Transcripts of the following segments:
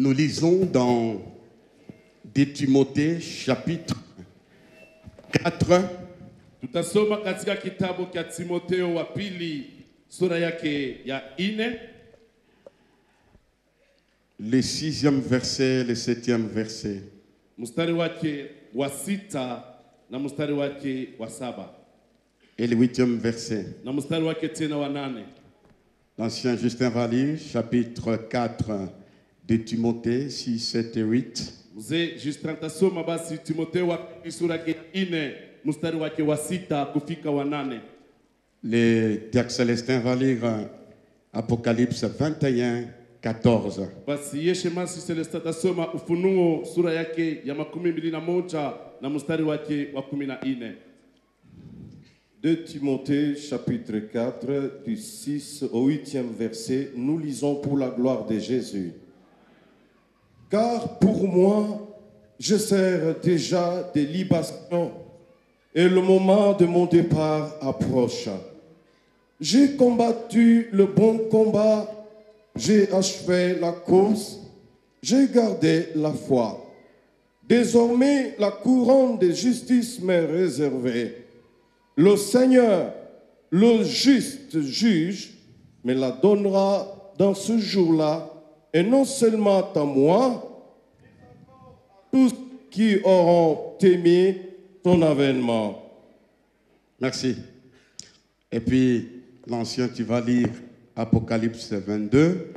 Nous lisons dans 2 Timothée chapitre 4. Tutasoma katika kitabu cha Timotheo wa pili sura yake ya 4. Le 6e verset, le 7e verset. Mstari wake wa 6 na mstari wake wa 7. Et le 8e verset. Na mstari wake tena wa 8. L'ancien Justin va lire chapitre 4 de Timothée 6, 7 et 8. Mzee Justin tasoma basi Timotheo wa pili sura yake 4 mstari wake wa 6 kufika wa 8. Le Dirk Célestin va lire Apocalypse 21, 14. Basi Yeshemasi Celestin tasoma Ufunuo sura yake ya 21 na mstari wake wa 14. 2 Timothée chapitre 4 du 6 au 8e verset, nous lisons pour la gloire de Jésus. Car pour moi, je sers déjà des libations et le moment de mon départ approche. J'ai combattu le bon combat, j'ai achevé la course, j'ai gardé la foi. Désormais, la couronne de justice m'est réservée. Le Seigneur, le juste juge, me la donnera dans ce jour-là, et non seulement à moi, mais à tous qui auront aimé ton avènement. Merci. Et puis, l'ancien, tu vas lire Apocalypse 22,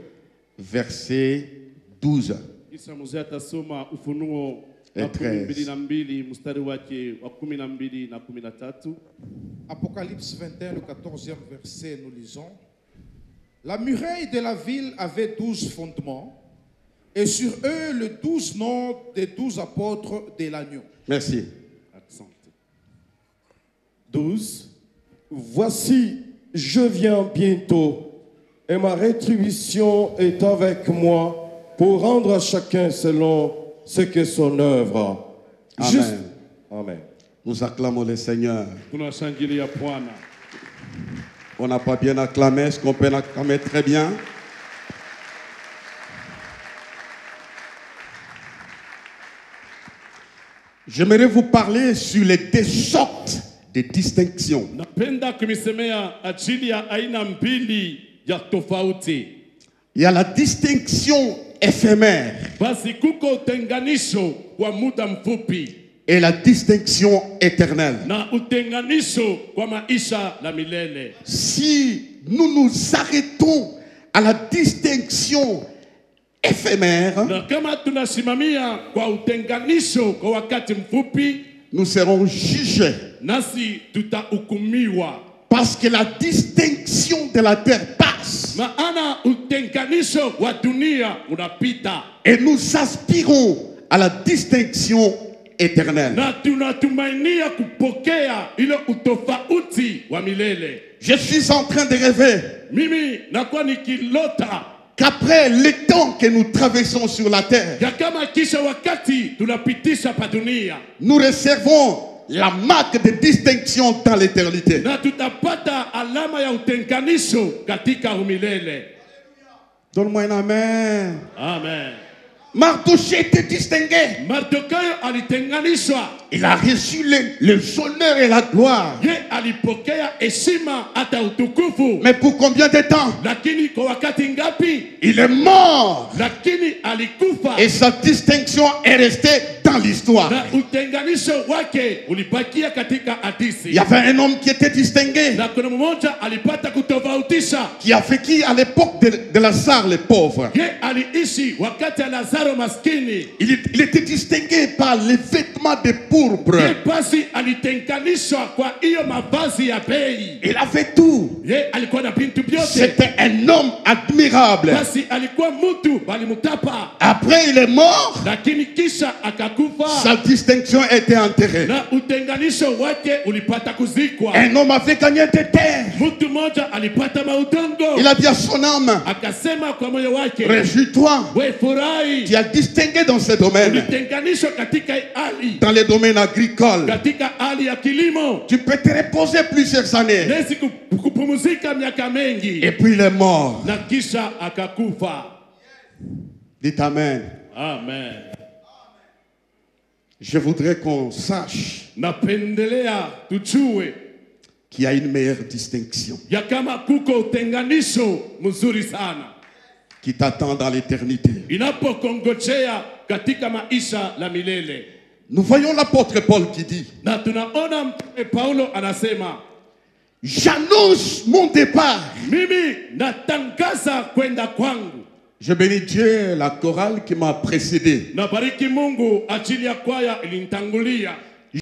verset 12. Kisha mzee atasoma Ufunuo Et 13. 22 mstari wake wa 12 na 13. Apocalypse 21, le 14e verset, nous lisons. La muraille de la ville avait 12 fondements, et sur eux les 12 noms des 12 apôtres de l'agneau. Merci. Accent. 12. Voici, je viens bientôt, et ma rétribution est avec moi pour rendre à chacun selon ce que son œuvre. Amen. Amen. Nous acclamons le Seigneur. Tunashangilia Bwana. On n'a pas bien acclamé, est-ce qu'on peut l'acclamer très bien? J'aimerais vous parler sur les 2 sortes de distinctions. Napenda kumisemea ajili ya aina mbili ya tofauti. Il y a la distinction éphémère Basi kuko utenganisho wa muda mfupi et la distinction éternelle. na utenganisho kwa maisha la milele. Si nous nous arrêtons à la distinction éphémère, Na kama tunasimamia kwa utenganisho kwa wakati mfupi, nous serons jugés. nasi tutahukumiwa. Parce que la distinction de la terre passe. Maana utenganisho wa dunia unapita. Et nous aspirons à la distinction éternelle. Na tunatumainia kupokea ile utofauti wa milele. Je suis en train de rêver Mimi nakuwa nikilota qu'après le temps que nous traversons sur la terre, ya kama kisha wakati tunapitisha pa dunia, nous réservons la marque de distinction dans l'éternité. na tutapata alama ya utenganisho katika umilele. Donne-moi un amen. Amen. Mardochée était distingué. Mardokayo alitenganishwa. Il a reçu les honneurs et la gloire. Ye alipokea heshima hata utukufu. Mais pour combien de temps? Lakini kwa wakati ngapi? Il est mort. Lakini alikufa. Et sa distinction est restée dans l'histoire. Na utenganisho wake ulibakia katika hadithi. Il y avait un homme qui était distingué, Na kuna mmoja alipata kutofautisha. qui a vécu à l'époque de Lazare le pauvre. Ye aliishi wakati ya Lazaro maskini. Il était distingué par les vêtements de pourpre. Ye basi alitenganishwa kwa hiyo mavazi ya bei. Il avait tout. Ye alikuwa na bintu vyote. C'était un homme admirable. Basi alikuwa mtu balimutapa. Après, il est mort. Lakini kisha akakufa. Sa distinction était enterrée. Na utenganisho wake ulipata kuzikwa. Un homme avait gagné des terres. Mtu mmoja alipata maudongo. Il a dit à son âme, Akasema kwa moyo wake, réjouis-toi. we furahi. Tu as distingué dans ce domaine. Ulitenganishwa katika hali. Dans les domaines agricoles. Katika hali ya kilimo. Tu peux te reposer plusieurs années. Nesi kupumzika miaka mengi. Et puis il est mort. Na kisha akakufa. Dites Amen. Amen. Je voudrais qu'on sache Napendelea tujue qu'il y a une meilleure distinction ya kama kuko utenganisho mzuri sana qui t'attend dans l'éternité. inapokongojea katika maisha la milele. Nous voyons l'apôtre Paul qui dit, Na tunaona mtume Paulo anasema, j'annonce mon départ. mimi natangaza kwenda kwangu. Je bénis Dieu, la chorale qui m'a précédé. Nabariki Mungu ajili ya kwaya ilinitangulia.